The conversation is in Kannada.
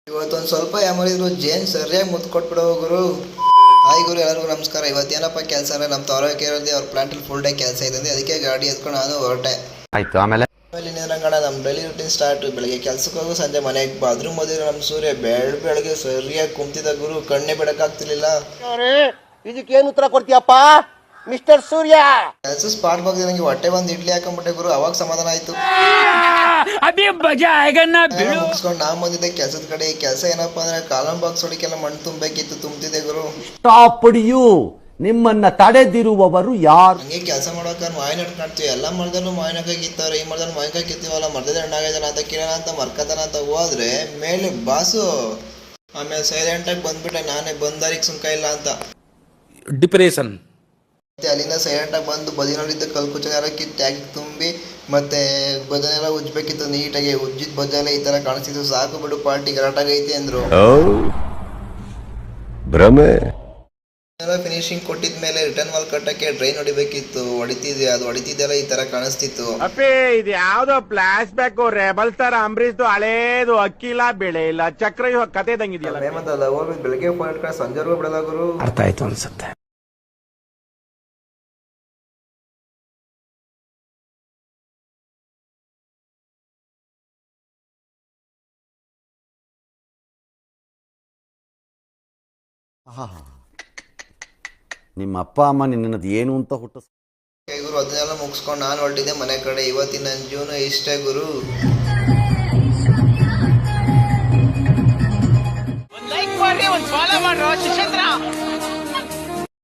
ಇವತ್ತೊಂದು ಸ್ವಲ್ಪ ಯಾಮರಿದ್ರು ಜೇನ್ ಸರಿಯಾಗಿ ಮುತ್ತು ಕೊಟ್ಬಿಡೋ ಗುರು. ಹಾಯ್ ಗುರು, ಎಲ್ಲರಿಗೂ ನಮಸ್ಕಾರ. ಇವತ್ತೇನಪ್ಪ ಕೆಲಸ ಅಂದರೆ ನಮ್ಮ ತಾಲೂಕಿಗೆ ಇರೋದೇ ಅವ್ರ ಪ್ಲಾಂಟಲ್ಲಿ ಫುಲ್ ಡೇ ಕೆಲಸ ಇದೆ, ಅದಕ್ಕೆ ಗಾಡಿ ಎತ್ಕೊಂಡು ನಾನು ಹೊರಟೆ. ಆಯ್ತು. ಆಮೇಲೆ ಇನ್ನೇನಂಗಣ ನಮ್ಮ ಡೈಲಿ ರೂಟೀನ್ ಸ್ಟಾರ್ಟ್. ಬೆಳಗ್ಗೆ ಕೆಲ್ಸಕ್ಕೆ ಹೋಗು, ಸಂಜೆ ಮನೆಗೆ ಬಾ. ಅದ್ರ ಮದುವೆ ನಮ್ಮ ಸೂರ್ಯ ಬೆಳಗ್ಗೆ ಸರಿಯಾಗಿ ಕುಂತಿದ್ದ ಗುರು, ಕಣ್ಣೇ ಬಿಡಕ್ಕಾಗ್ತಿರ್ಲಿಲ್ಲ. ಇದಕ್ಕೇನು ಉತ್ತರ ಕೊಡ್ತೀಯಪ್ಪ ಮಿಸ್ಟರ್ ಸೂರ್ಯ? ಕೆಲಸ ಸ್ಪಾಟ್ ಹೋಗಿದೆ, ನನಗೆ ಹೊಟ್ಟೆ ಬಂದು ಇಡ್ಲಿ ಹಾಕೊಂಡ್ಬಿಟ್ಟೆ ಗುರು. ಅವಾಗ ಸಮಾಧಾನ ಆಯ್ತು. ಮುಗಿಸ್ಕೊಂಡು ನಾ ಬಂದಿದ್ದೆ ಕೆಲಸದ ಕಡೆ. ಈ ಕೆಲಸ ಏನಪ್ಪಾ ಅಂದ್ರೆ ಕಾಲಂ ಬಾಕ್ಸ್ ಹೊಡಿಕೆಲ್ಲ ಮಣ್ಣು ತುಂಬಬೇಕಿತ್ತು, ತುಂಬ್ತಿದ್ದೆ ಗುರು. ಸ್ಟಾಪ್ ಯು, ನಿಮ್ಮನ್ನ ತಡೆದಿರುವವರು ಯಾರು? ಹಂಗೆ ಕೆಲಸ ಮಾಡೋಕೆ ಮಾವಿನ ಹಣ್ಣು ಕಾಣ್ತೀವಿ. ಎಲ್ಲ ಮರದಲ್ಲೂ ಮಾವಿನ ಕಾಯಿ ಕಿತ್ತಾರೆ. ಈ ಮರದಲ್ಲಿ ಮಾವಿನಕಾಯಿ ಕಿತ್ತೀವಲ್ಲ, ಮರದಲ್ಲಿ ಹಣ್ಣಾಗಿದ್ದಾನೆ ಅಂತ ಕಿರಣ ಅಂತ ಮರ್ಕತಾನ ಅಂತ ಹೋದ್ರೆ ಮೇಲೆ ಬಾಸು. ಆಮೇಲೆ ಸೈಲೆಂಟಾಗಿ ಬಂದ್ಬಿಟ್ಟೆ, ನಾನೇ ಬಂದಾರಿಗೆ ಸುಂಕ ಇಲ್ಲ ಅಂತ. ಡಿಪ್ರೆಷನ್. ಮತ್ತೆ ಅಲ್ಲಿಂದ ಸೈಲೆಂಟಾಗಿ ಬಂದು ಬದಿನಲ್ಲಿದ್ದ ಕಲ್ಕುಚ್ಚನೆಲ್ಲ ಕಿತ್ತಾಗಿ ತುಂಬಿ ಮತ್ತೆ ಬದನೆಲ್ಲ ಉಜ್ಬೇಕಿತ್ತು ನೀಟಾಗಿ. ಉಜ್ಜಿದ ಬದನೆಲ್ಲ ಈ ಥರ ಕಾಣಿಸ್ತಿತ್ತು. ಸಾಕು ಬಿಡು, ಪಾರ್ಟಿ ಗಲಾಟಾಗೈತೆ ಅಂದರು. ಭ್ರಮೆ ಎಲ್ಲ ಫಿನಿಶಿಂಗ್ ಕೊಟ್ಟಿದ್ಮೇಲೆ ರಿಟರ್ನ್ ವಾಲ್ ಕಟ್ಟಕ್ಕೆ ಡ್ರೈನ್ ಹೊಡಿಬೇಕಿತ್ತು. ಅದು ಹೊಡಿತಿದ್ದೆಲ್ಲ ಈ ತರ ಕಾಣಿಸ್ತಿತ್ತು. ಅಪ್ಪೇ, ಇದು ಯಾವ್ದೋ ಫ್ಲಾಶ್ ಬ್ಯಾಕ್ ರೆಬಲ್ ತರ ಅಂಬರೀಶ್ ಹಳೇದು. ಅಕ್ಕಿ ಇಲ್ಲ, ಬೆಳೆ ಇಲ್ಲ, ಚಕ್ರ ಕತೆ ಇದ್ದಂಗಿದೆಯಲ್ಲ. ಬೆಳಗ್ಗೆ ಫೋನ್ ಇಟ್ಕೊಂಡು ಸಂಜೆವರೆಗೂ ಬಿಡಲ್ಲ ಗುರು. ಅರ್ಥ ಆಯ್ತು ಅನ್ಸುತ್ತೆ. ನಿಮ್ಮ ಅಪ್ಪ ಅಮ್ಮ ನಿನ್ನದು ಏನು ಅಂತ ಹುಟ್ಟಿಸ್ ಗುರು. ಅದನ್ನೆಲ್ಲ ಮುಗಿಸ್ಕೊಂಡು ನಾನು ಹೊರಟಿದ್ದೆ ಮನೆ ಕಡೆ. ಇವತ್ತಿನ ನನ್ನ ಜೀವನ ಇಷ್ಟೇ ಗುರು. ಲೈಕ್ ಮಾಡಿ, ಒಂದು ಫಾಲೋ ಮಾಡ್ರೋ ಶಿಕ್ಷೇಂದ್ರ.